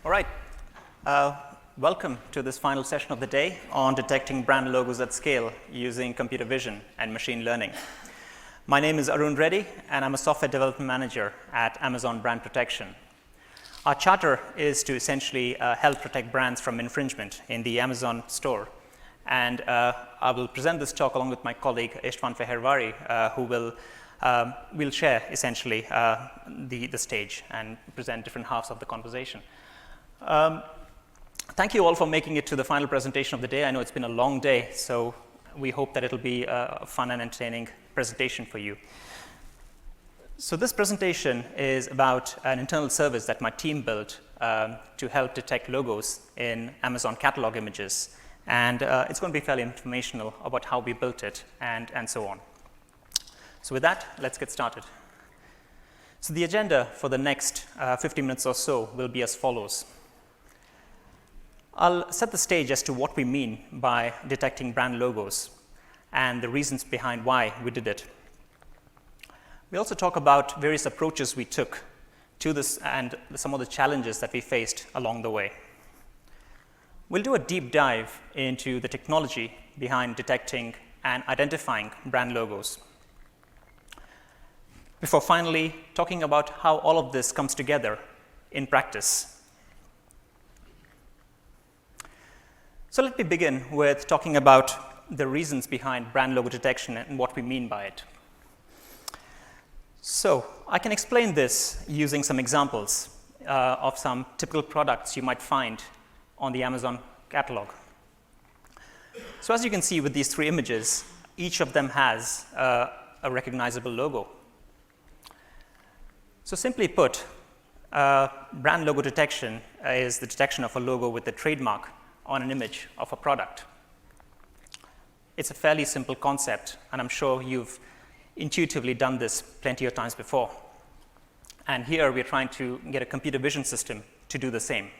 All right. Welcome to this final session of the day on detecting brand logos at scale using computer vision and machine learning. My name is Arun Reddy, and I'm a software development manager at Amazon Brand Protection. Our charter is to essentially help protect brands from infringement in the Amazon store. And I will present this talk along with my colleague Istvan Fehervari, who will share essentially the stage and present different halves of the conversation. Thank you all for making it to the final presentation of the day. I know it's been a long day, so we hope that it'll be a fun and entertaining presentation for you. So this presentation is about an internal service that my team built to help detect logos in Amazon catalog images. And it's going to be fairly informational about how we built it and so on. So with that, let's get started. So the agenda for the next 50 minutes or so will be as follows. I'll set the stage as to what we mean by detecting brand logos and the reasons behind why we did it. We also talk about various approaches we took to this and some of the challenges that we faced along the way. We'll do a deep dive into the technology behind detecting and identifying brand logos, before finally talking about how all of this comes together in practice. So let me begin with talking about the reasons behind brand logo detection and what we mean by it. So I can explain this using some examples of some typical products you might find on the Amazon catalog. So as you can see with these three images, each of them has a recognizable logo. So simply put, brand logo detection is the detection of a logo with a trademark on an image of a product. It's a fairly simple concept, and I'm sure you've intuitively done this plenty of times before. And here we're trying to get a computer vision system to do the same.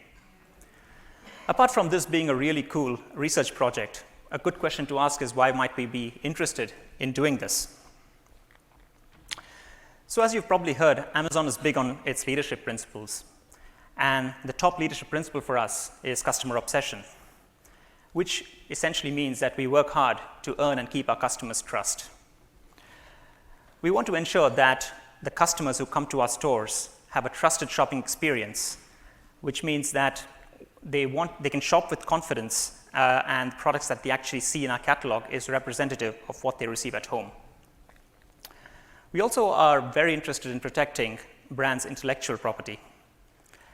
Apart from this being a really cool research project, a good question to ask is why might we be interested in doing this? So as you've probably heard, Amazon is big on its leadership principles. And the top leadership principle for us is customer obsession, which essentially means that we work hard to earn and keep our customers' trust. We want to ensure that the customers who come to our stores have a trusted shopping experience, which means that they can shop with confidence and products that they actually see in our catalog is representative of what they receive at home. We also are very interested in protecting brands' intellectual property,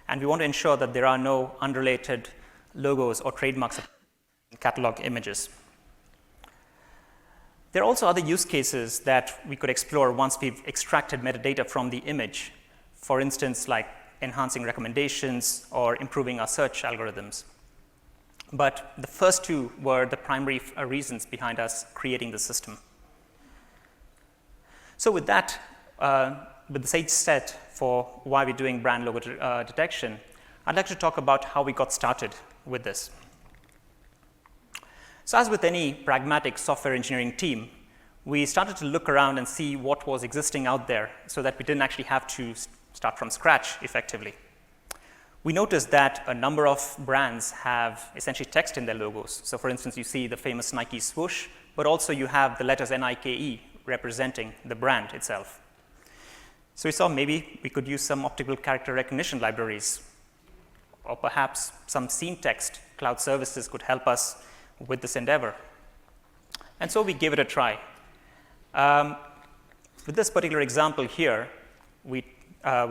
and we want to ensure that there are no unrelated logos or trademarks in catalog images. There are also other use cases that we could explore once we've extracted metadata from the image, for instance, like enhancing recommendations or improving our search algorithms. But the first two were the primary reasons behind us creating the system. So with that, with the stage set for why we're doing brand logo detection, I'd like to talk about how we got started with this. So as with any pragmatic software engineering team, we started to look around and see what was existing out there so that we didn't actually have to start from scratch effectively. We noticed that a number of brands have essentially text in their logos. So for instance, you see the famous Nike swoosh, but also you have the letters Nike representing the brand itself. So we saw maybe we could use some optical character recognition libraries, or perhaps some scene text cloud services could help us with this endeavor. And so we gave it a try. With this particular example here, we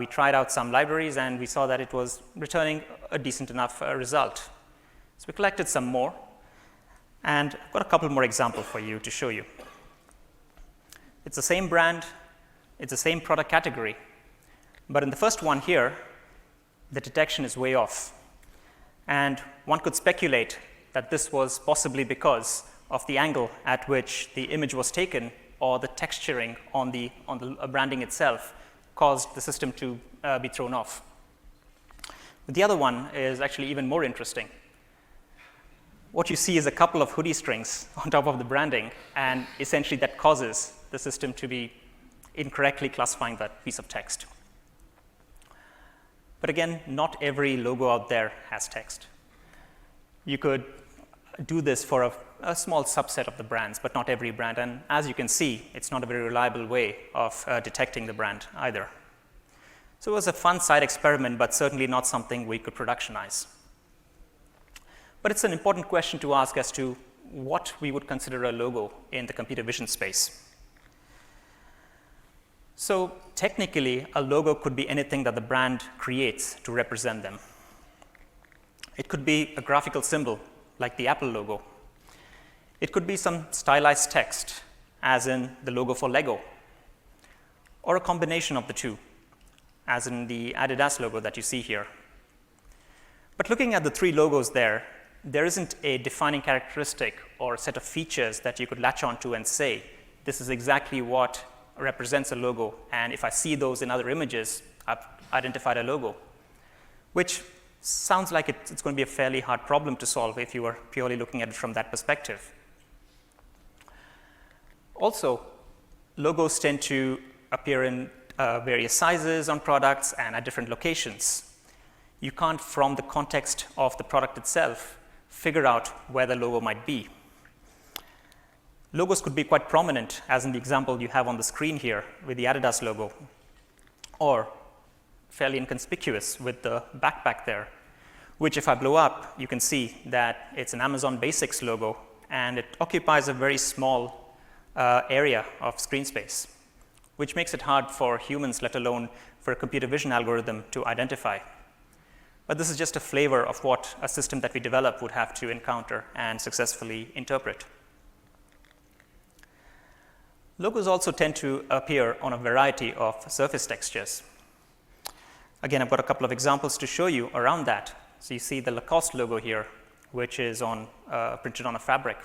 tried out some libraries, and we saw that it was returning a decent enough result. So we collected some more, and I've got a couple more examples for you to show you. It's the same brand, it's the same product category, but in the first one here, the detection is way off. And one could speculate that this was possibly because of the angle at which the image was taken, or the texturing on the branding itself caused the system to be thrown off. But the other one is actually even more interesting. What you see is a couple of hoodie strings on top of the branding, and essentially that causes the system to be incorrectly classifying that piece of text. But again, not every logo out there has text. You could do this for a small subset of the brands, but not every brand. And as you can see, it's not a very reliable way of detecting the brand either. So it was a fun side experiment, but certainly not something we could productionize. But it's an important question to ask as to what we would consider a logo in the computer vision space. So technically, a logo could be anything that the brand creates to represent them. It could be a graphical symbol, like the Apple logo. It could be some stylized text, as in the logo for Lego, or a combination of the two, as in the Adidas logo that you see here. But looking at the three logos there isn't a defining characteristic or a set of features that you could latch onto and say, this is exactly what represents a logo, and if I see those in other images, I've identified a logo, which sounds like it's going to be a fairly hard problem to solve if you were purely looking at it from that perspective. Also, logos tend to appear in various sizes on products and at different locations. You can't, from the context of the product itself, figure out where the logo might be. Logos could be quite prominent, as in the example you have on the screen here with the Adidas logo, or fairly inconspicuous with the backpack there, which if I blow up, you can see that it's an Amazon Basics logo, and it occupies a very small area of screen space, which makes it hard for humans, let alone for a computer vision algorithm, to identify. But this is just a flavor of what a system that we develop would have to encounter and successfully interpret. Logos also tend to appear on a variety of surface textures. Again, I've got a couple of examples to show you around that. So you see the Lacoste logo here, which is printed on a fabric.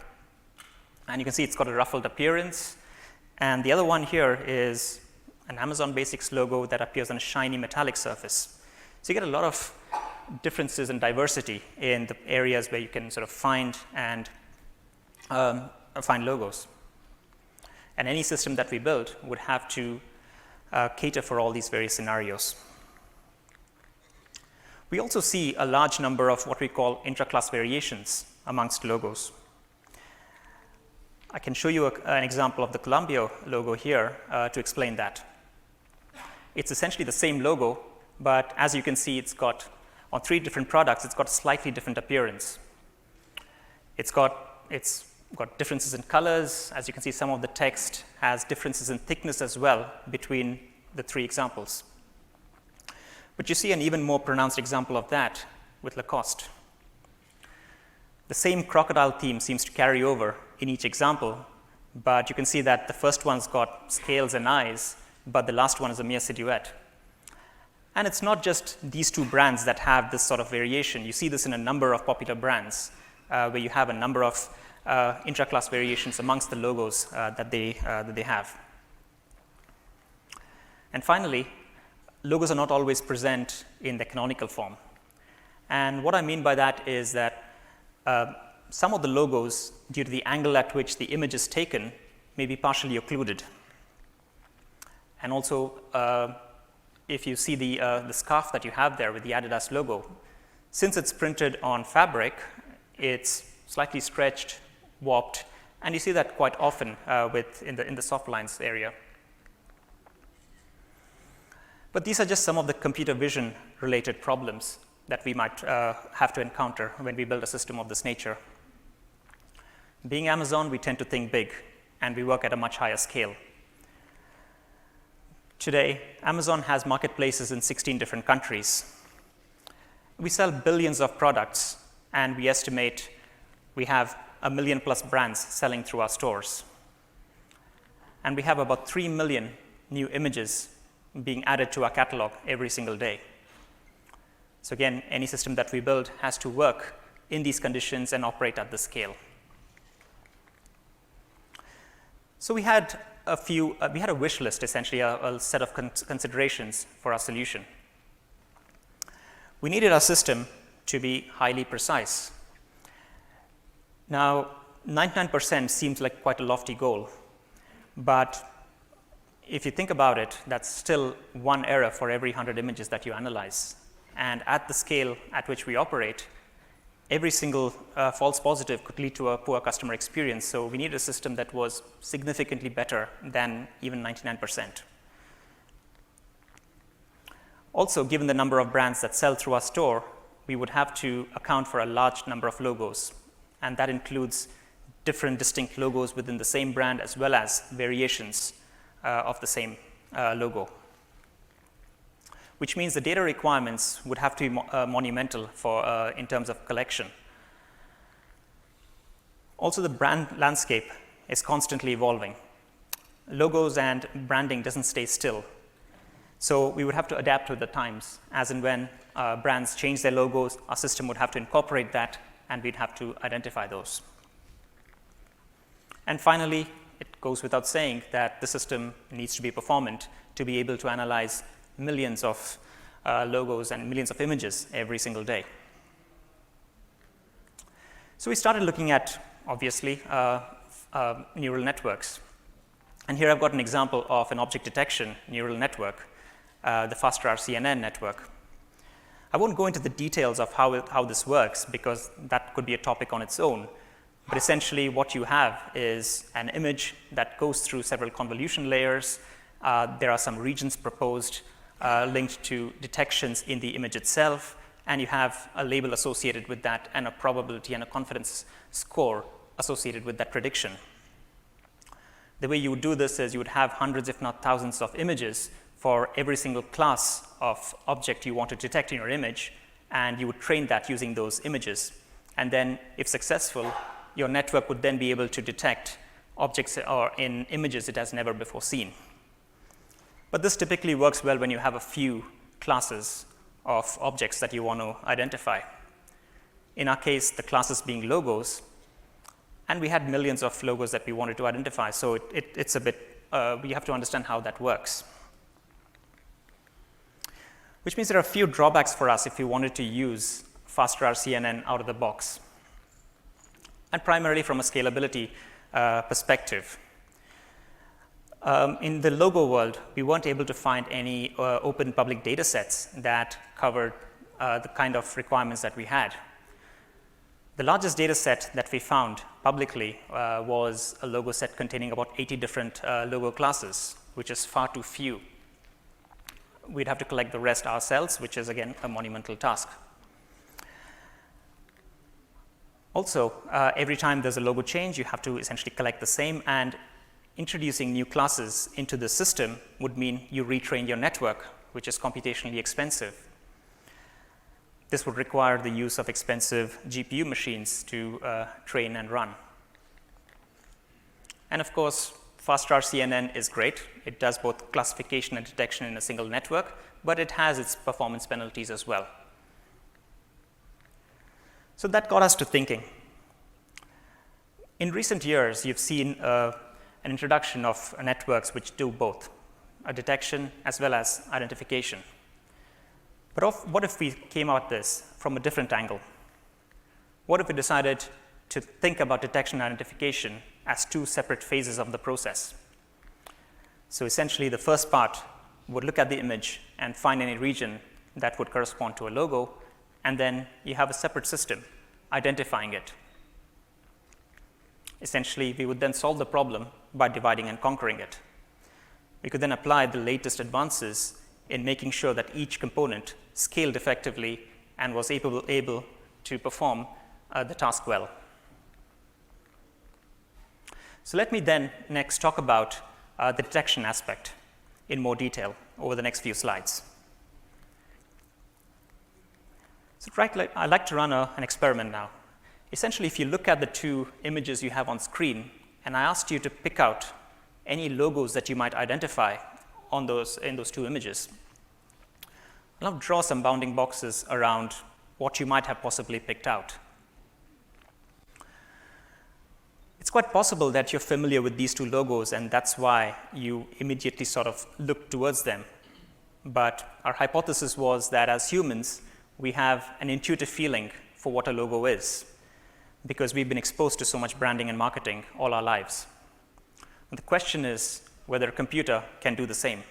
And you can see it's got a ruffled appearance. And the other one here is an Amazon Basics logo that appears on a shiny metallic surface. So you get a lot of differences and diversity in the areas where you can sort of find logos. And any system that we build would have to cater for all these various scenarios. We also see a large number of what we call intra-class variations amongst logos. I can show you an example of the Columbia logo here to explain that. It's essentially the same logo, but as you can see, it's got, on 3 different products, it's got a slightly different appearance. It's got differences in colors. As you can see, some of the text has differences in thickness as well between the 3 examples. But you see an even more pronounced example of that with Lacoste. The same crocodile theme seems to carry over in each example, but you can see that the first one's got scales and eyes, but the last one is a mere silhouette. And it's not just these 2 brands that have this sort of variation. You see this in a number of popular brands where you have a number of intra-class variations amongst the logos that they have. And finally, logos are not always present in the canonical form. And what I mean by that is that some of the logos, due to the angle at which the image is taken, may be partially occluded. And also, if you see the scarf that you have there with the Adidas logo, since it's printed on fabric, it's slightly stretched, warped, and you see that quite often in the soft lines area. But these are just some of the computer vision related problems that we might have to encounter when we build a system of this nature. Being Amazon, we tend to think big, and we work at a much higher scale. Today, Amazon has marketplaces in 16 different countries. We sell billions of products, and we estimate we have 1 million+ brands selling through our stores. And we have about 3 million new images being added to our catalog every single day. So again, any system that we build has to work in these conditions and operate at this scale. So we had a wish list, essentially, a set of considerations for our solution. We needed our system to be highly precise. Now, 99% seems like quite a lofty goal, but if you think about it, that's still 1 error for every 100 images that you analyze. and at the scale at which we operate, every single false positive could lead to a poor customer experience. So we needed a system that was significantly better than even 99%. Also, given the number of brands that sell through our store, we would have to account for a large number of logos, and that includes different distinct logos within the same brand as well as variations of the same logo, which means the data requirements would have to be monumental in terms of collection. Also, the brand landscape is constantly evolving. Logos and branding doesn't stay still. So we would have to adapt with the times. As and when brands change their logos, our system would have to incorporate that, and we'd have to identify those. And finally, it goes without saying that the system needs to be performant to be able to analyze millions of logos and millions of images every single day. So we started looking at, obviously, neural networks. And here I've got an example of an object detection neural network, the FastRCNN network. I won't go into the details of how this works because that could be a topic on its own. But essentially what you have is an image that goes through several convolution layers. There are some regions proposed linked to detections in the image itself, and you have a label associated with that and a probability and a confidence score associated with that prediction. The way you would do this is you would have hundreds, if not thousands, of images for every single class of object you want to detect in your image, and you would train that using those images. And then, if successful, your network would then be able to detect objects or in images it has never before seen. But this typically works well when you have a few classes of objects that you want to identify. In our case, the classes being logos, and we had millions of logos that we wanted to identify, so it's a bit, we have to understand how that works. Which means there are a few drawbacks for us if we wanted to use FastRCNN out of the box, and primarily from a scalability perspective. In the logo world, we weren't able to find any open public data sets that covered the kind of requirements that we had. The largest data set that we found publicly was a logo set containing about 80 different logo classes, which is far too few. We'd have to collect the rest ourselves, which is, again, a monumental task. Also, every time there's a logo change, you have to essentially collect the same, and introducing new classes into the system would mean you retrain your network, which is computationally expensive. This would require the use of expensive GPU machines to train and run. And of course, FastRCNN is great. It does both classification and detection in a single network, but it has its performance penalties as well. So that got us to thinking. In recent years, you've seen an introduction of networks which do both, a detection as well as identification. But what if we came at this from a different angle? What if we decided to think about detection and identification as two separate phases of the process? So essentially, the first part would look at the image and find any region that would correspond to a logo, and then you have a separate system identifying it. Essentially, we would then solve the problem by dividing and conquering it. We could then apply the latest advances in making sure that each component scaled effectively and was able to perform the task well. So let me then next talk about the detection aspect in more detail over the next few slides. So I'd like to run an experiment now. Essentially, if you look at the two images you have on screen, and I asked you to pick out any logos that you might identify in those two images, I'll now draw some bounding boxes around what you might have possibly picked out. It's quite possible that you're familiar with these two logos, and that's why you immediately sort of look towards them. But our hypothesis was that as humans, we have an intuitive feeling for what a logo is, because we've been exposed to so much branding and marketing all our lives. And the question is whether a computer can do the same.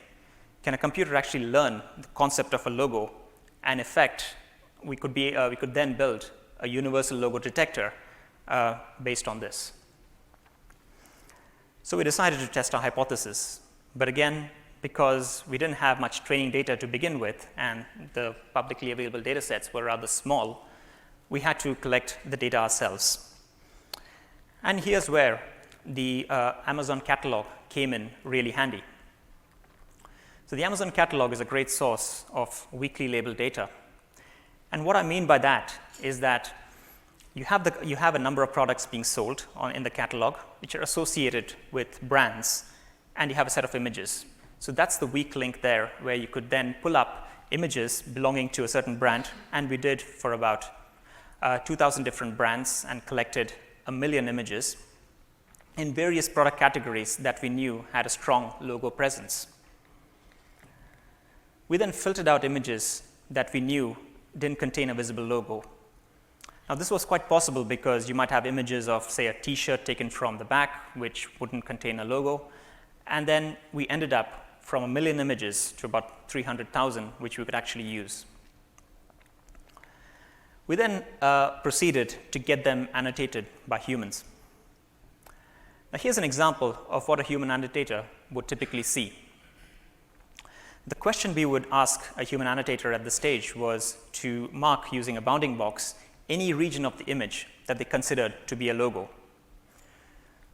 Can a computer actually learn the concept of a logo an effect, we could then build a universal logo detector based on this. So we decided to test our hypothesis. But again, because we didn't have much training data to begin with, and the publicly available data sets were rather small, we had to collect the data ourselves. And here's where the Amazon catalog came in really handy. So the Amazon catalog is a great source of weakly labeled data. And what I mean by that is that you have a number of products being sold in the catalog, which are associated with brands, and you have a set of images. So that's the weak link there, where you could then pull up images belonging to a certain brand, and we did for about 2,000 different brands and collected 1 million images in various product categories that we knew had a strong logo presence. We then filtered out images that we knew didn't contain a visible logo. Now, this was quite possible because you might have images of, say, a T-shirt taken from the back, which wouldn't contain a logo. And then we ended up from 1 million images to about 300,000, which we could actually use. We then proceeded to get them annotated by humans. Now, here's an example of what a human annotator would typically see. The question we would ask a human annotator at this stage was to mark, using a bounding box, any region of the image that they considered to be a logo.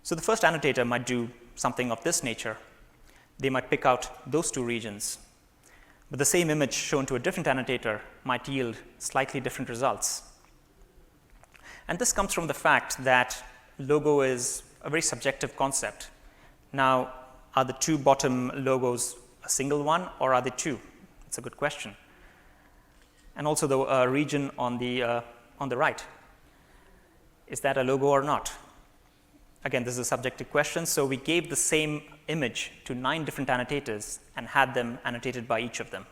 So the first annotator might do something of this nature. They might pick out those 2 regions. But the same image shown to a different annotator might yield slightly different results. And this comes from the fact that logo is a very subjective concept. Now, are the 2 bottom logos a single one, or are they 2? It's a good question. And also the region on the right. Is that a logo or not? Again, this is a subjective question, so we gave the same image to 9 different annotators and had them annotated by each of them.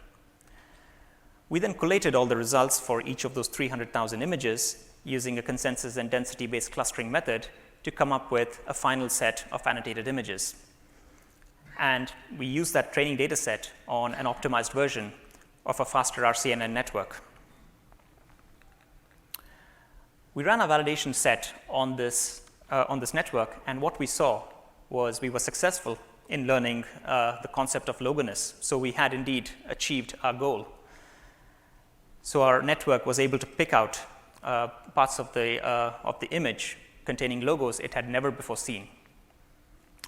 We then collated all the results for each of those 300,000 images using a consensus and density-based clustering method to come up with a final set of annotated images. And we used that training data set on an optimized version of a faster RCNN network. We ran a validation set on this network, and what we saw was we were successful in learning the concept of logoness. So we had indeed achieved our goal. So our network was able to pick out parts of the image containing logos it had never before seen.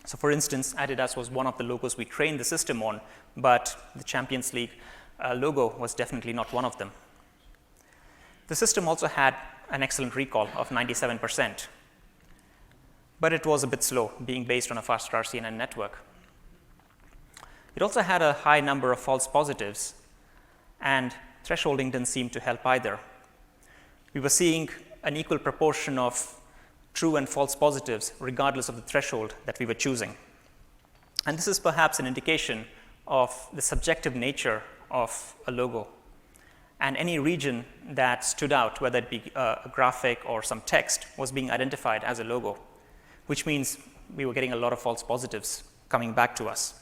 So for instance, Adidas was one of the logos we trained the system on, but the Champions League logo was definitely not one of them. The system also had an excellent recall of 97%, but it was a bit slow, being based on a faster RCNN network. It also had a high number of false positives, and thresholding didn't seem to help either. We were seeing an equal proportion of true and false positives regardless of the threshold that we were choosing. And this is perhaps an indication of the subjective nature of a logo. And any region that stood out, whether it be a graphic or some text, was being identified as a logo, which means we were getting a lot of false positives coming back to us.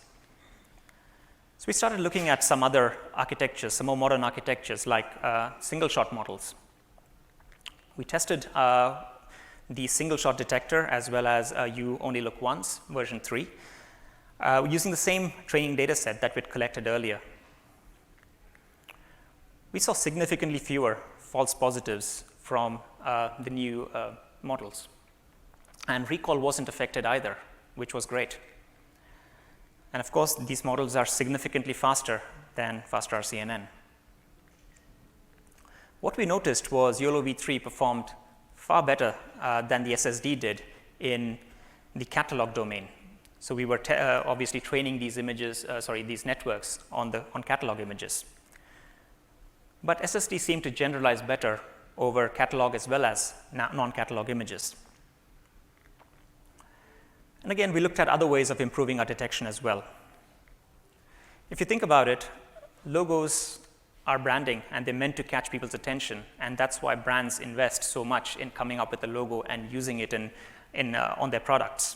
So we started looking at some other architectures, some more modern architectures like single-shot models. We tested the single-shot detector as well as You Only Look Once, version 3, using the same training data set that we'd collected earlier. We saw significantly fewer false positives from the new models. And recall wasn't affected either, which was great. And of course, these models are significantly faster than faster RCNN. What we noticed was YOLO v3 performed far better than the SSD did in the catalog domain. So we were obviously training these these networks on catalog images. But SSD seemed to generalize better over catalog as well as non-catalog images. And again, we looked at other ways of improving our detection as well. If you think about it, logos are branding, and they're meant to catch people's attention, and that's why brands invest so much in coming up with a logo and using it on their products.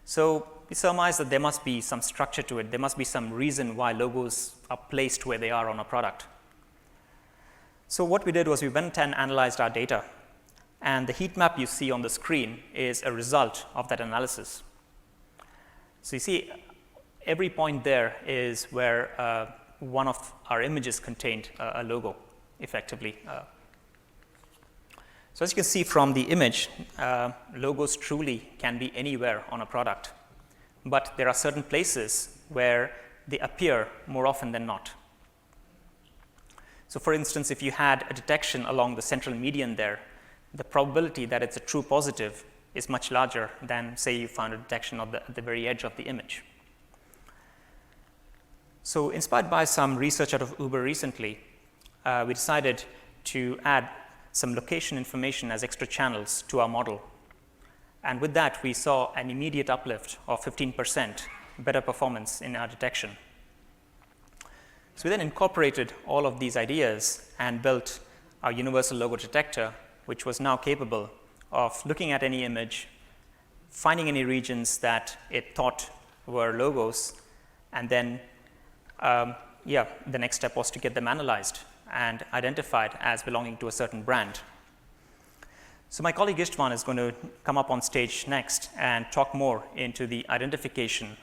So we surmise that there must be some structure to it. There must be some reason why logos are placed where they are on a product. So what we did was we went and analyzed our data. And the heat map you see on the screen is a result of that analysis. So you see, every point there is where one of our images contained a logo, effectively. So as you can see from the image, logos truly can be anywhere on a product. But there are certain places where they appear more often than not. So for instance, if you had a detection along the central median there, the probability that it's a true positive is much larger than, say, you found a detection at the very edge of the image. So inspired by some research out of Uber recently, we decided to add some location information as extra channels to our model. And with that, we saw an immediate uplift of 15% better performance in our detection. So we then incorporated all of these ideas and built our universal logo detector, which was now capable of looking at any image, finding any regions that it thought were logos, and then, the next step was to get them analyzed and identified as belonging to a certain brand. So my colleague Istvan is going to come up on stage next and talk more into the identification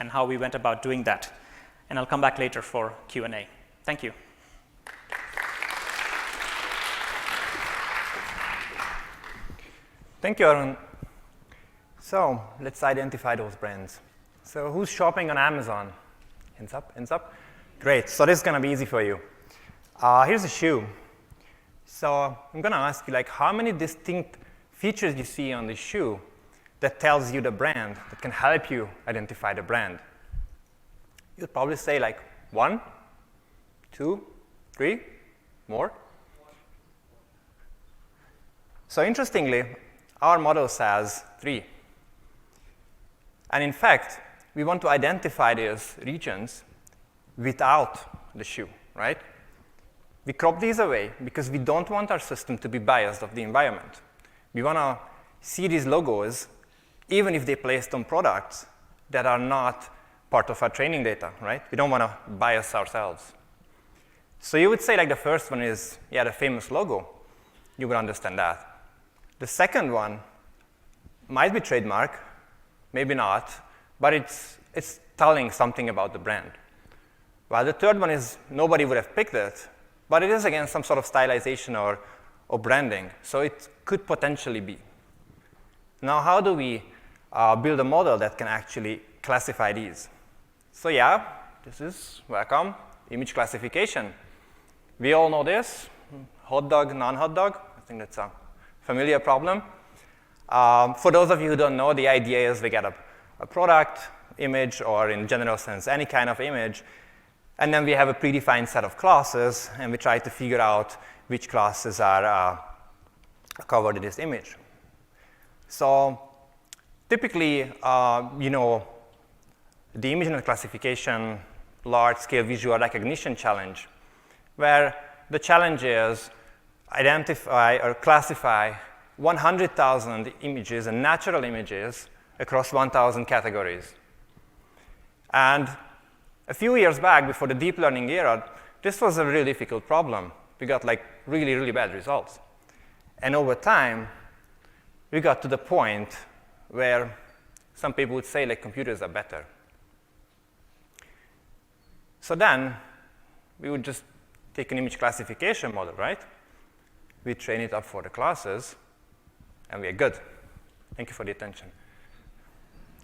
and how we went about doing that. And I'll come back later for Q&A. Thank you. Thank you, Arun. So let's identify those brands. So who's shopping on Amazon? Hands up, hands up. Great, so this is gonna be easy for you. Here's a shoe. So I'm gonna ask you, like, how many distinct features you see on the shoe that tells you the brand, that can help you identify the brand? You'd probably say like 1, 2, 3, more. So interestingly, our model says 3. And in fact, we want to identify these regions without the shoe, right? We crop these away because we don't want our system to be biased of the environment. We want to see these logos even if they're placed on products that are not part of our training data, right? We don't want to bias ourselves. So you would say like the first one is, yeah, the famous logo. You would understand that. The second one might be trademark, maybe not, but it's telling something about the brand. While the third one is nobody would have picked it, but it is, again, some sort of stylization or branding, so it could potentially be. Now, how do we build a model that can actually classify these? So yeah, this is, welcome, image classification. We all know this, hot dog, non-hot dog. I think that's a familiar problem. For those of you who don't know, the idea is we get a product image, or in general sense, any kind of image, and then we have a predefined set of classes, and we try to figure out which classes are covered in this image. So typically, the ImageNet classification large-scale visual recognition challenge, where the challenge is identify or classify 100,000 images and natural images across 1,000 categories. And a few years back, before the deep learning era, this was a really difficult problem. We got like really, really bad results. And over time, we got to the point where some people would say like computers are better. So then we would just take an image classification model, right? We train it up for the classes, and we are good. Thank you for the attention.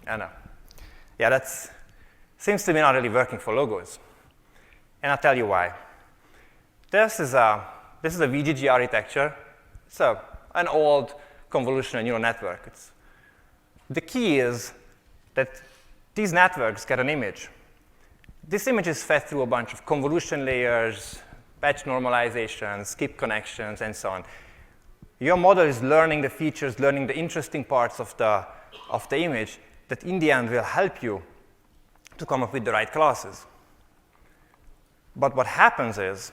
Anna. Yeah, that seems to be not really working for logos. And I'll tell you why. This is a VGG architecture. It's an old convolutional neural network. The key is that these networks get an image. This image is fed through a bunch of convolution layers, patch normalizations, skip connections, and so on. Your model is learning the features, learning the interesting parts of the image that in the end will help you to come up with the right classes. But what happens is,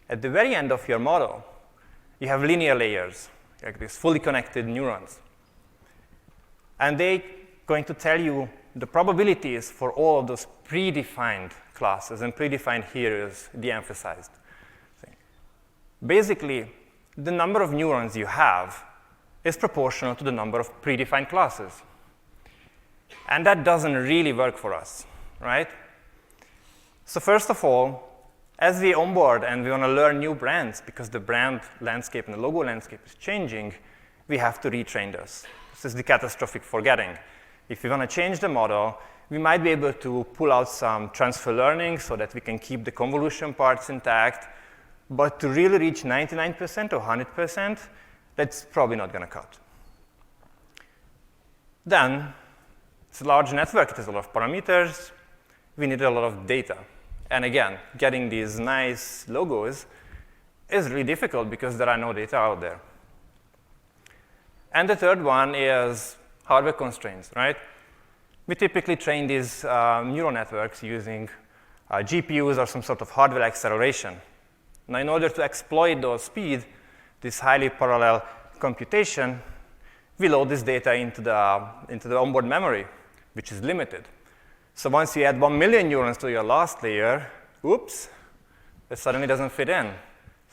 at the very end of your model, you have linear layers, like these fully connected neurons. And they going to tell you the probabilities for all of those predefined classes, and predefined here is de-emphasized. Basically, the number of neurons you have is proportional to the number of predefined classes. And that doesn't really work for us, right? So first of all, as we onboard and we want to learn new brands, because the brand landscape and the logo landscape is changing, we have to retrain this. This is the catastrophic forgetting. If we want to change the model, we might be able to pull out some transfer learning so that we can keep the convolution parts intact, but to really reach 99% or 100%, that's probably not going to cut. Then, it's a large network, it has a lot of parameters, we need a lot of data. And again, getting these nice logos is really difficult because there are no data out there. And the third one is hardware constraints, right? We typically train these neural networks using GPUs or some sort of hardware acceleration. Now, in order to exploit those speed, this highly parallel computation, we load this data into the onboard memory, which is limited. So once you add 1 million neurons to your last layer, oops, it suddenly doesn't fit in.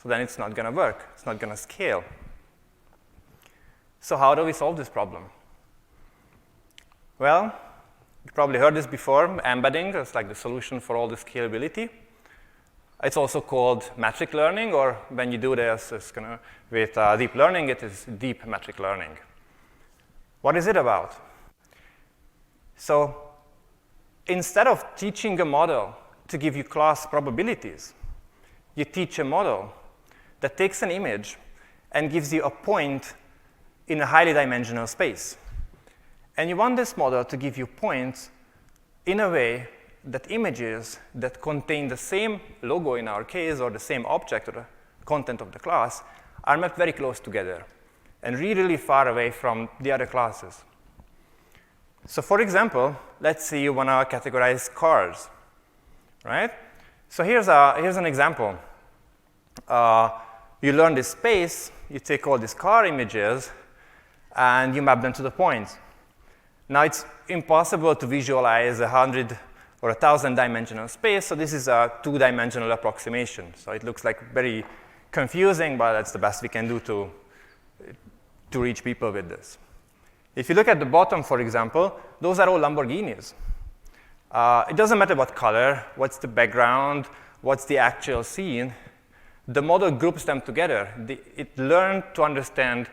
So then it's not going to work. It's not going to scale. So how do we solve this problem? Well, you probably heard this before. Embedding is like the solution for all the scalability. It's also called metric learning, or when you do this, with deep learning, it is deep metric learning. What is it about? So instead of teaching a model to give you class probabilities, you teach a model that takes an image and gives you a point in a highly dimensional space. And you want this model to give you points in a way that images that contain the same logo in our case, or the same object or the content of the class, are mapped very close together and really, really far away from the other classes. So for example, let's say you want to categorize cars, right? So here's an example. You learn this space, you take all these car images, and you map them to the points. Now, it's impossible to visualize 100 or 1,000 dimensional space, so this is a 2-dimensional approximation. So it looks like very confusing, but that's the best we can do to reach people with this. If you look at the bottom, for example, those are all Lamborghinis. It doesn't matter what color, what's the background, what's the actual scene. The model groups them together. It learned to understand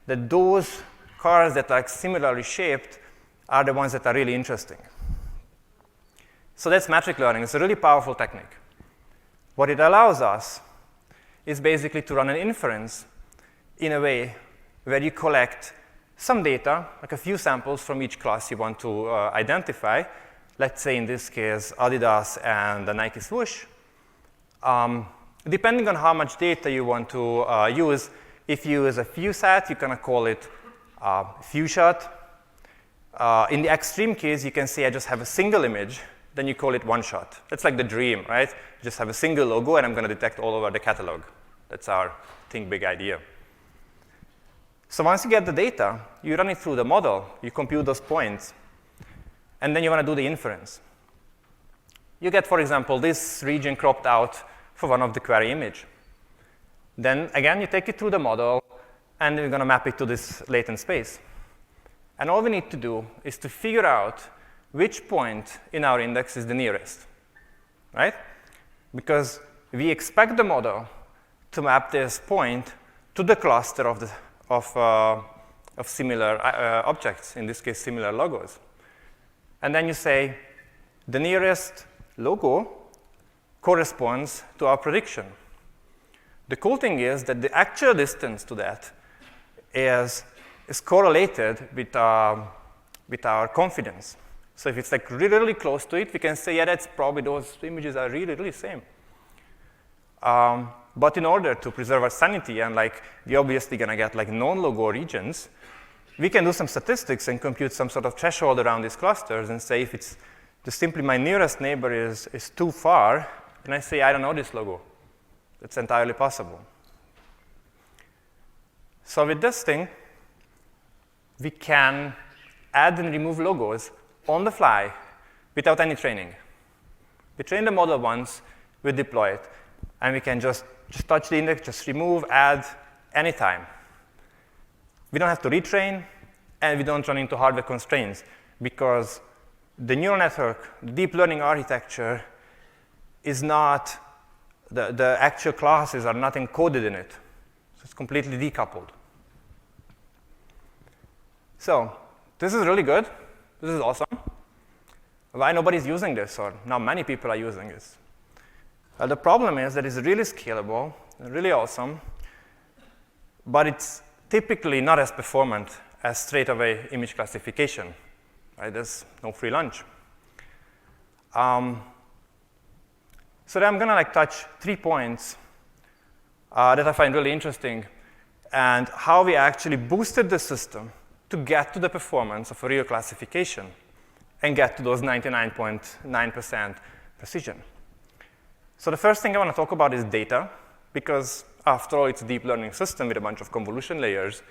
that those cars that are similarly shaped are the ones that are really interesting. So that's metric learning. It's a really powerful technique. What it allows us is basically to run an inference in a way where you collect some data, like a few samples from each class you want to identify. Let's say in this case, Adidas and the Nike swoosh. Depending on how much data you want to use, if you use a few set, you can call it few shot. In the extreme case, you can say I just have a single image, then you call it one shot. That's like the dream, right? You just have a single logo, and I'm going to detect all over the catalog. That's our think big idea. So once you get the data, you run it through the model, you compute those points, and then you want to do the inference. You get, for example, this region cropped out for one of the query image. Then, again, you take it through the model, and you're going to map it to this latent space. And all we need to do is to figure out which point in our index is the nearest, right? Because we expect the model to map this point to the cluster of similar objects, in this case, similar logos. And then you say, the nearest logo corresponds to our prediction. The cool thing is that the actual distance to that is correlated with our confidence. So if it's like really, really close to it, we can say, yeah, that's probably those images are really, really same. But in order to preserve our sanity, and like we're obviously going to get like non-logo regions, we can do some statistics and compute some sort of threshold around these clusters and say if it's just simply my nearest neighbor is too far, and I say I don't know this logo. That's entirely possible. So with this thing, we can add and remove logos on the fly without any training. We train the model once, we deploy it, and we can just touch the index, just remove, add, anytime. We don't have to retrain, and we don't run into hardware constraints, because the neural network, the deep learning architecture, is not, the actual classes are not encoded in it. So it's completely decoupled. So this is really good. This is awesome. Why nobody's using this, or now many people are using this? Well, the problem is that it's really scalable, really awesome, but it's typically not as performant as straight-away image classification. Right? There's no free lunch. So then I'm going to touch 3 points that I find really interesting, and how we actually boosted the system to get to the performance of a real classification and get to those 99.9% precision. So the first thing I want to talk about is data, because after all, it's a deep learning system with a bunch of convolution layers,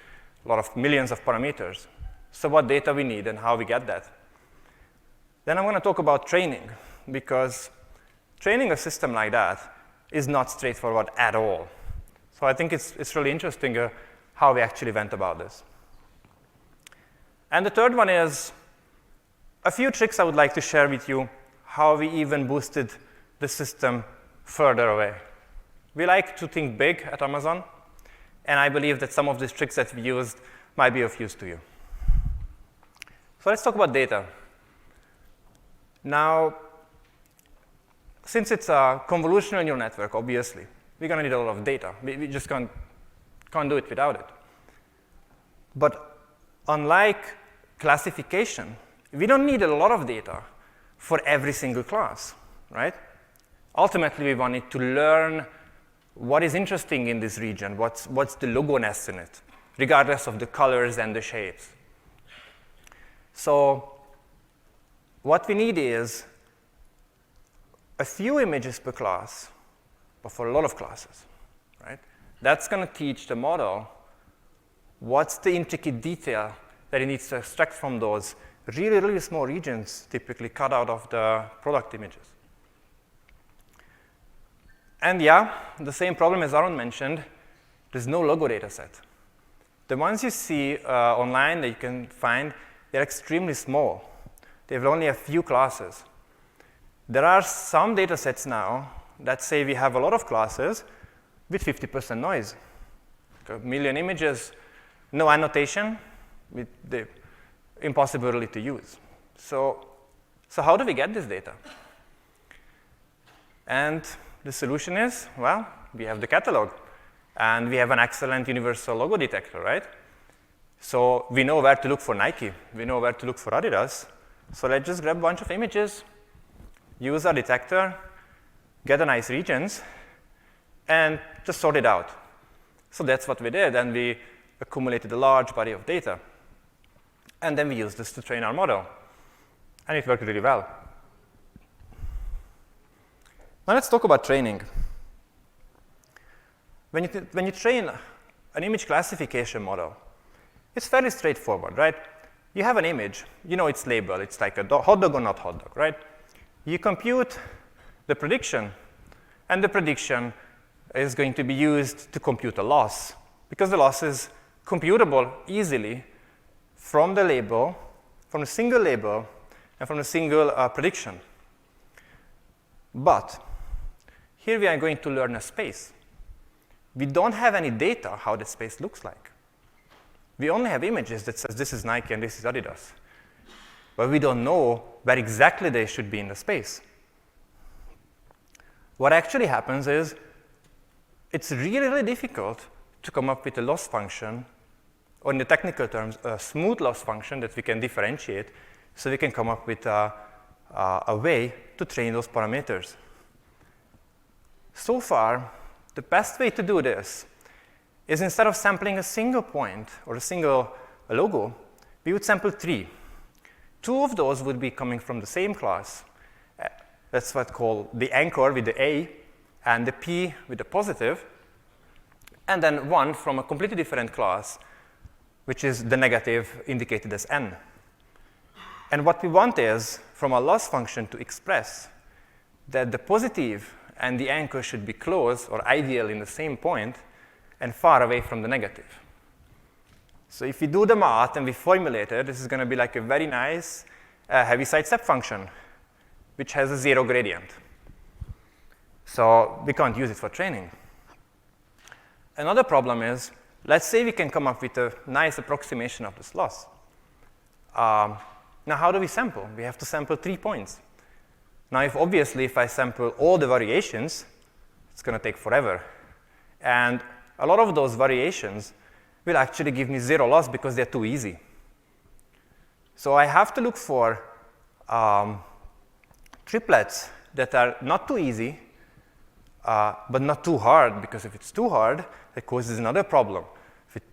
a lot of millions of parameters. So what data we need and how we get that. Then I'm going to talk about training, because training a system like that is not straightforward at all. So I think it's really interesting how we actually went about this. And the third one is a few tricks I would like to share with you, how we even boosted the system further away. We like to think big at Amazon, and I believe that some of these tricks that we used might be of use to you. So let's talk about data. Now, since it's a convolutional neural network, obviously, we're going to need a lot of data. We just can't do it without it. But unlike classification, we don't need a lot of data for every single class, right? Ultimately, we wanted to learn what is interesting in this region, what's the logoness in it, regardless of the colors and the shapes. So what we need is a few images per class, but for a lot of classes, right? That's going to teach the model what's the intricate detail that it needs to extract from those really, really small regions typically cut out of the product images. And yeah, the same problem as Arun mentioned, there's no logo data set. The ones you see online that you can find, they're extremely small. They have only a few classes. There are some data sets now that say we have a lot of classes with 50% noise. A million images, no annotation, with the impossibility to use. So how do we get this data? And the solution is, well, we have the catalog, and we have an excellent universal logo detector, right? So we know where to look for Nike. We know where to look for Adidas. So let's just grab a bunch of images, use our detector, get a nice regions, and just sort it out. So that's what we did, and we accumulated a large body of data. And then we used this to train our model. And it worked really well. Now let's talk about training. When you train an image classification model, it's fairly straightforward, right? You have an image, you know its label, it's like a hot dog or not hot dog, right? You compute the prediction, and the prediction is going to be used to compute a loss, because the loss is computable easily from the label, from a single label, and from a single prediction. But here we are going to learn a space. We don't have any data how the space looks like. We only have images that says this is Nike and this is Adidas. But we don't know where exactly they should be in the space. What actually happens is it's really, really difficult to come up with a loss function, or in the technical terms, a smooth loss function that we can differentiate, so we can come up with a way to train those parameters. So far, the best way to do this is, instead of sampling a single point or a single logo, we would sample 3. 2 of those would be coming from the same class. That's what's called the anchor with the A, and the P with the positive, and then 1 from a completely different class, which is the negative indicated as N. And what we want is, from our loss function, to express that the positive and the anchor should be close or ideal in the same point and far away from the negative. So if we do the math and we formulate it, this is going to be like a very nice Heaviside step function, which has a 0 gradient. So we can't use it for training. Another problem is, let's say we can come up with a nice approximation of this loss. Now, how do we sample? We have to sample 3 points. Now, if I sample all the variations, it's going to take forever. And a lot of those variations will actually give me 0 loss because they're too easy. So I have to look for triplets that are not too easy, but not too hard, because if it's too hard, that causes another problem.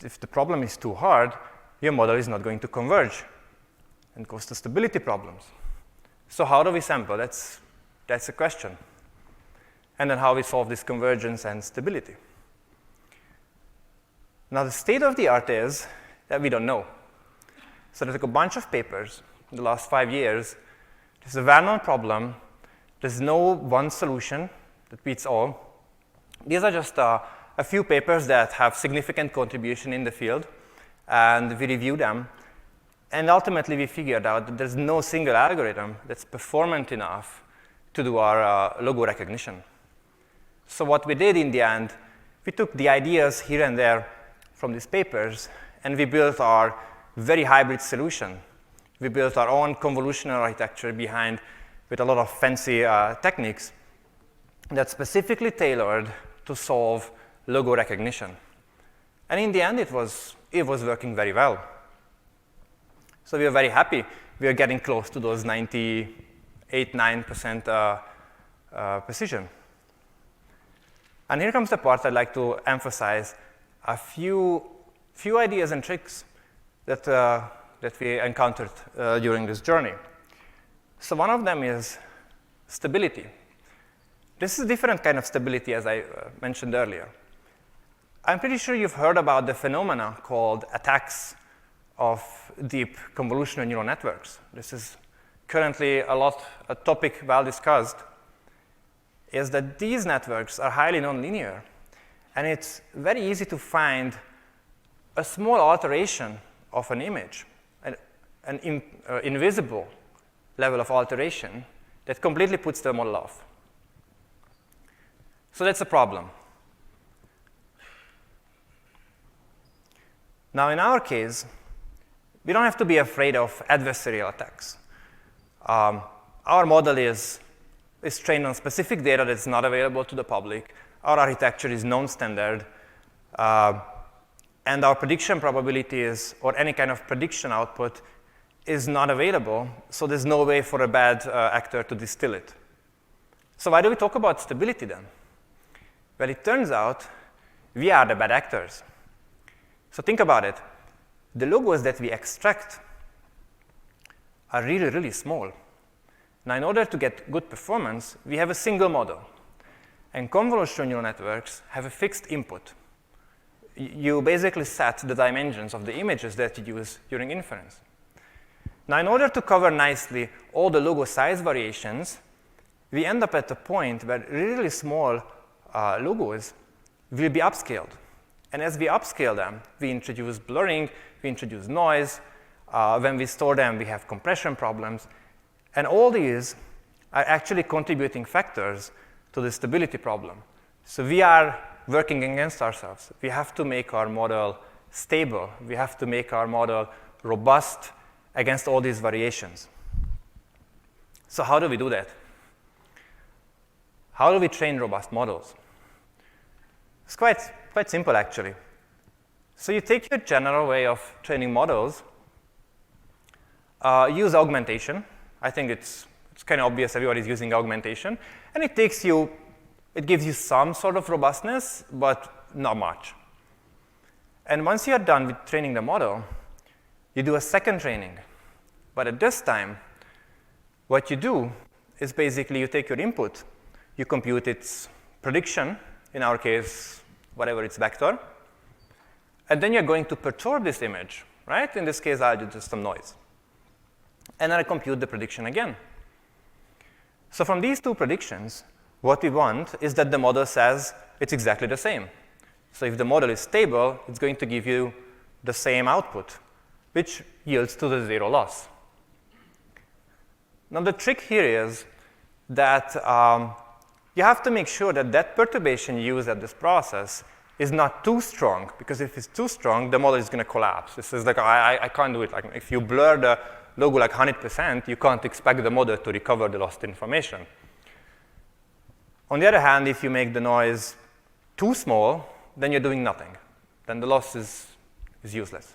If the problem is too hard, your model is not going to converge and cause stability problems. So how do we sample? That's the question. And then how we solve this convergence and stability. Now, the state of the art is that we don't know. So there's a bunch of papers in the last 5 years. There's a well-known problem. There's no one solution that beats all. These are just a few papers that have significant contribution in the field, and we review them. And ultimately, we figured out that there's no single algorithm that's performant enough to do our logo recognition. So what we did in the end, we took the ideas here and there from these papers, and we built our very hybrid solution. We built our own convolutional architecture behind with a lot of fancy techniques that's specifically tailored to solve logo recognition. And in the end, it was working very well. So we are very happy. We are getting close to those 98-9% precision. And here comes the part I'd like to emphasize a few ideas and tricks that we encountered during this journey. So one of them is stability. This is a different kind of stability, as I mentioned earlier. I'm pretty sure you've heard about the phenomena called attacks of deep convolutional neural networks. This is currently a topic well discussed, is that these networks are highly nonlinear. And it's very easy to find a small alteration of an image, an invisible level of alteration that completely puts the model off. So that's a problem. Now, in our case, we don't have to be afraid of adversarial attacks. Our model is trained on specific data that's not available to the public. Our architecture is non-standard. And our prediction probability or any kind of prediction output is not available, so there's no way for a bad actor to distill it. So why do we talk about stability then? Well, it turns out we are the bad actors. So think about it. The logos that we extract are really, really small. Now, in order to get good performance, we have a single model. And convolutional neural networks have a fixed input. You basically set the dimensions of the images that you use during inference. Now, in order to cover nicely all the logo size variations, we end up at a point where really small logos will be upscaled. And as we upscale them, we introduce blurring, we introduce noise. When we store them, we have compression problems. And all these are actually contributing factors to the stability problem. So we are working against ourselves. We have to make our model stable. We have to make our model robust against all these variations. So how do we do that? How do we train robust models? It's quite simple, actually. So you take your general way of training models, use augmentation. I think it's kind of obvious everybody's using augmentation. And it gives you some sort of robustness, but not much. And once you are done with training the model, you do a second training. But at this time, what you do is basically you take your input, you compute its prediction, in our case, whatever its vector, and then you're going to perturb this image, right? In this case, I'll do just some noise. and then I compute the prediction again. So from these two predictions, what we want is that the model says it's exactly the same. So if the model is stable, it's going to give you the same output, which yields to the zero loss. Now the trick here is that you have to make sure that that perturbation used at this process is not too strong, because if it's too strong, the model is going to collapse. This is like, I can't do it. Like, if you blur the logo like 100%, you can't expect the model to recover the lost information. On the other hand, if you make the noise too small, then you're doing nothing. Then the loss is useless.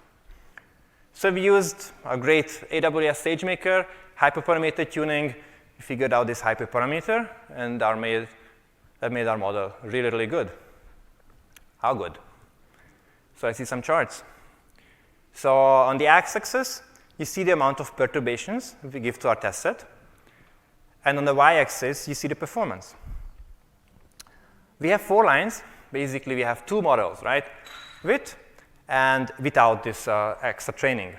So we used a great AWS SageMaker, hyperparameter tuning. We figured out this hyperparameter, and that made our model really, really good. How good? So I see some charts. So on the x-axis, you see the amount of perturbations we give to our test set. And on the y-axis, you see the performance. We have 4 lines. Basically, we have 2 models, right? With and without this extra training.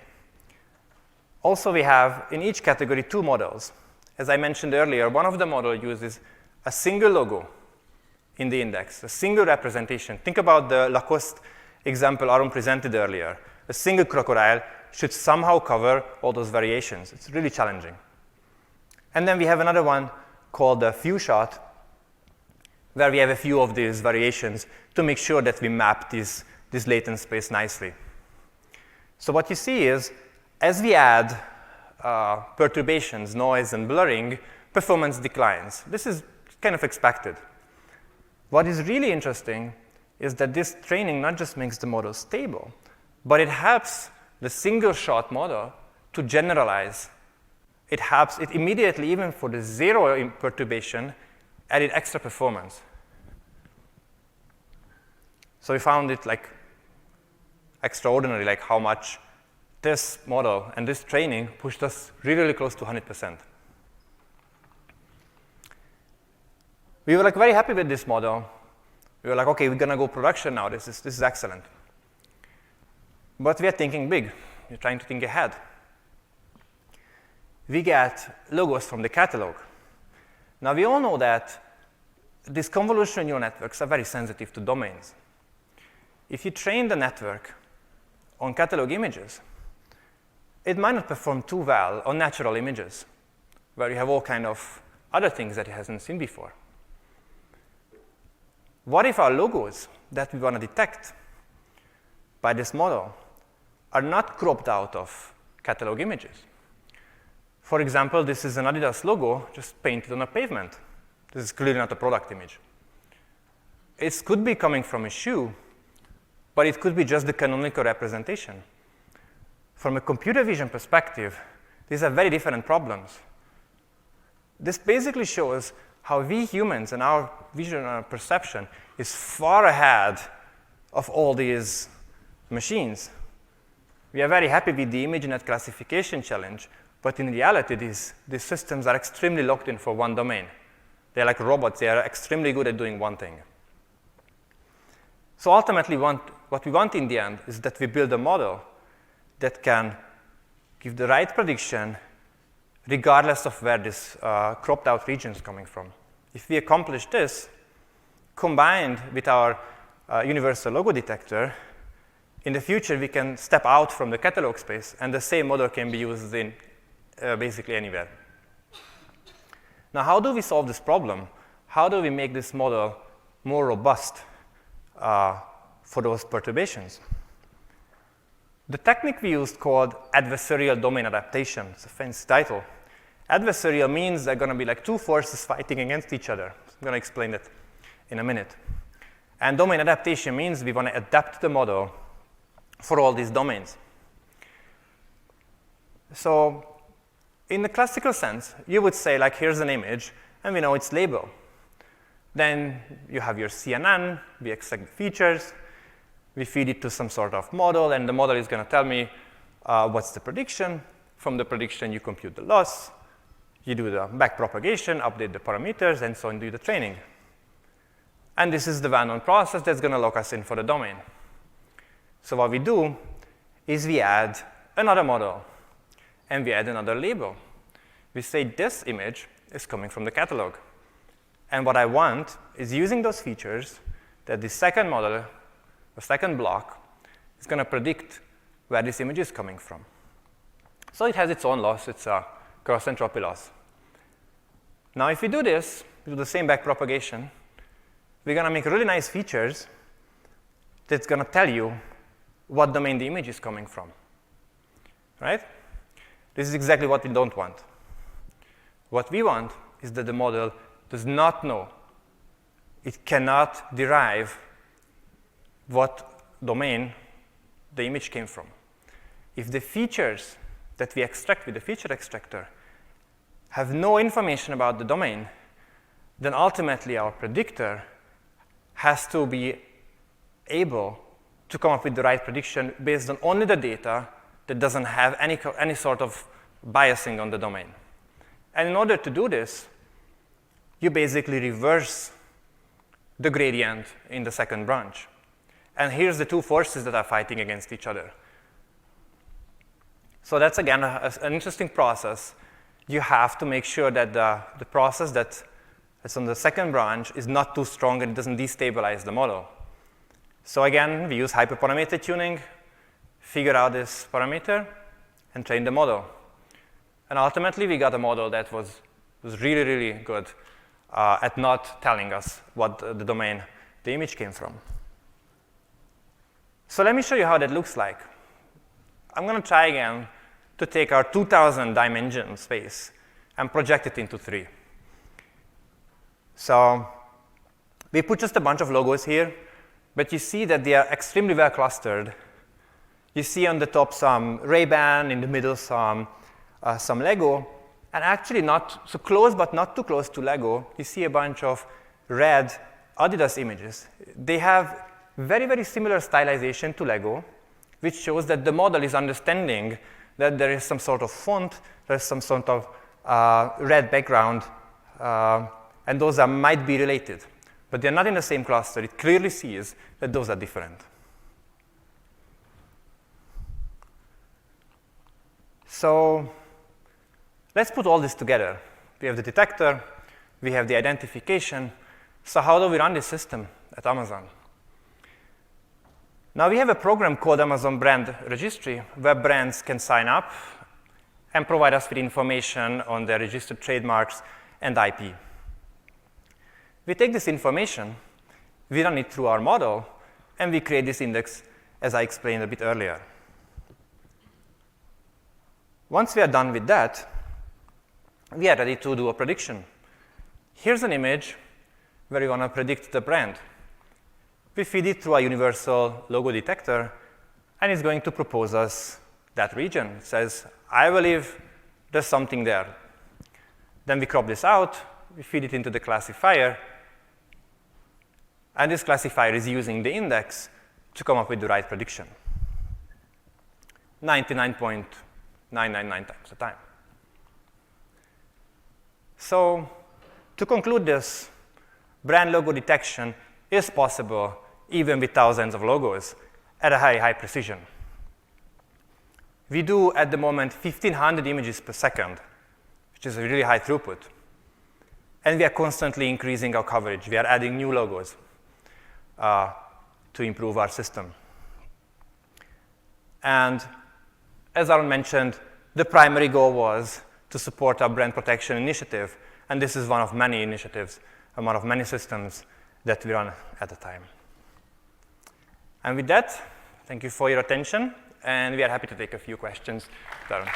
Also, we have, in each category, 2 models. As I mentioned earlier, one of the models uses a single logo in the index, a single representation. Think about the Lacoste example Arun presented earlier. A single crocodile should somehow cover all those variations. It's really challenging. And then we have another one called the few shot, where we have a few of these variations to make sure that we map this latent space nicely. So what you see is, as we add perturbations, noise, and blurring, performance declines. This is kind of expected. What is really interesting is that this training not just makes the model stable, but it helps the single-shot model to generalize. It helps it immediately, even for the zero perturbation, added extra performance. So we found it like extraordinary, like how much this model and this training pushed us really, really close to 100%. We were like very happy with this model. We were like, okay, we're going to go production now. This is excellent. But we are thinking big. We're trying to think ahead. We get logos from the catalog. Now, we all know that these convolutional neural networks are very sensitive to domains. If you train the network on catalog images, it might not perform too well on natural images, where you have all kind of other things that it hasn't seen before. What if our logos that we want to detect by this model are not cropped out of catalog images? For example, this is an Adidas logo just painted on a pavement. This is clearly not a product image. It could be coming from a shoe, but it could be just the canonical representation. From a computer vision perspective, these are very different problems. This basically shows how we humans and our vision and our perception is far ahead of all these machines. We are very happy with the ImageNet classification challenge, but in reality, these systems are extremely locked in for one domain. They're like robots. They are extremely good at doing one thing. So ultimately, what we want in the end is that we build a model that can give the right prediction regardless of where this cropped out region is coming from. If we accomplish this, combined with our universal logo detector, in the future we can step out from the catalog space, and the same model can be used in basically anywhere. Now, how do we solve this problem? How do we make this model more robust for those perturbations? The technique we used called adversarial domain adaptation. It's a fancy title. Adversarial means they're going to be like 2 forces fighting against each other. I'm going to explain that in a minute. And domain adaptation means we want to adapt the model for all these domains. So in the classical sense, you would say, like, here's an image, and we know its label. Then you have your CNN, we extract the features, we feed it to some sort of model, and the model is going to tell me what's the prediction. From the prediction, you compute the loss, you do the backpropagation, update the parameters, and so on, do the training. And this is the well-known process that's going to lock us in for the domain. So what we do is we add another model. and we add another label. We say this image is coming from the catalog. And what I want is using those features that the second model, the second block, is going to predict where this image is coming from. So it has its own loss. It's a cross-entropy loss. Now, if we do this, we do the same backpropagation, we're going to make really nice features that's going to tell you what domain the image is coming from. Right? This is exactly what we don't want. What we want is that the model does not know. It cannot derive what domain the image came from. If the features that we extract with the feature extractor have no information about the domain, then ultimately our predictor has to be able to come up with the right prediction based on only the data that doesn't have any sort of biasing on the domain. And in order to do this, you basically reverse the gradient in the second branch. And here's the two forces that are fighting against each other. So that's, again, an interesting process. You have to make sure that the process that's on the second branch is not too strong and it doesn't destabilize the model. So again, we use hyperparameter tuning, figure out this parameter, and train the model. And ultimately, we got a model that was really, really good at not telling us what the domain the image came from. So let me show you how that looks like. I'm going to try again to take our 2,000 dimension space and project it into 3. So we put just a bunch of logos here, but you see that they are extremely well clustered. You see on the top some Ray-Ban, in the middle some Lego, and actually not so close, but not too close to Lego, you see a bunch of red Adidas images. They have very, very similar stylization to Lego, which shows that the model is understanding that there is some sort of font, there's some sort of red background, and those might be related. But they're not in the same cluster. It clearly sees that those are different. So let's put all this together. We have the detector, we have the identification. So how do we run this system at Amazon? Now we have a program called Amazon Brand Registry, where brands can sign up and provide us with information on their registered trademarks and IP. We take this information, we run it through our model, and we create this index, as I explained a bit earlier. Once we are done with that, we are ready to do a prediction. Here's an image where we want to predict the brand. We feed it through a universal logo detector, and it's going to propose us that region. It says, I believe there's something there. Then we crop this out, we feed it into the classifier, and this classifier is using the index to come up with the right prediction. 99.999 times the time. So to conclude this, brand logo detection is possible even with thousands of logos at a very high precision. We do, at the moment, 1,500 images per second, which is a really high throughput. And we are constantly increasing our coverage. We are adding new logos to improve our system. And as Arun mentioned, the primary goal was to support our brand protection initiative. And this is one of many initiatives and one of many systems that we run at the time. And with that, thank you for your attention. And we are happy to take a few questions. Arun.